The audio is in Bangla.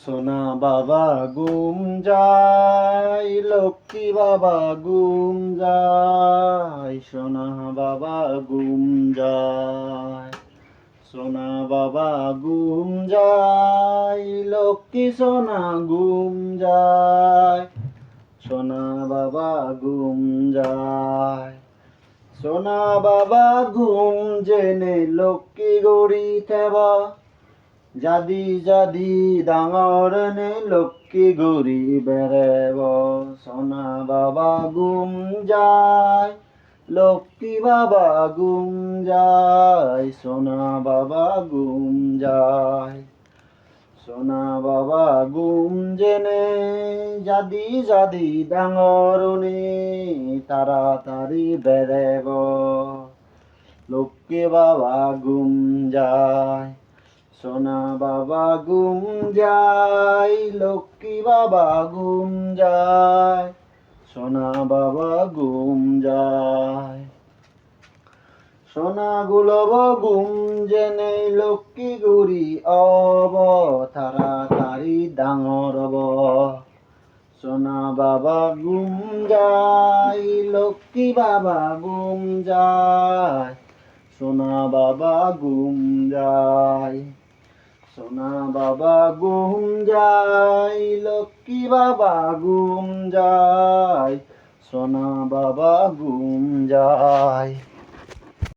সোনা বাবা ঘুম যায়, লক্ষ্মী বাবা ঘুম যায়, সোনা বাবা ঘুম যায়। সোনা বাবা ঘুম যায়, লক্ষ্মী সোনা ঘুম যায়, সোনা বাবা ঘুম যায়। সোনা বাবা ঘুম জেনে লক্ষ্মী গড়ি থেবা, যাদি যাদি ডাঙৰ নে লক্ষ্মী ঘূৰি বেৰেব। সোনা বাবা ঘুম যায়, লক্ষ্মী বাবা ঘুম যায়, সোনা বাবা ঘুম যায়। সোনা বাবা ঘুম জেনে যাদি যাদি ডাঙৰ নে তাড়াতাড়ি বেৰেব। লক্ষ্মী বাবা ঘুম যায়, সোনা বাবা ঘুম যায়, লক্ষ্মী বাবা ঘুম যায়, সোনা বাবা ঘুম যায়। সোনা গুলব ঘুম জেনে লক্ষ্মী ঘূৰি অব, তাড়াতাড়ি ডাঙৰ হব। সোনা বাবা ঘুম যায়, লক্ষ্মী বাবা ঘুম যায়, সোনা বাবা ঘুম যায়। সোনা বাবা ঘুম যায়, লক্ষ্মী বাবা ঘুম যায়, সোনা বাবা ঘুম যায়।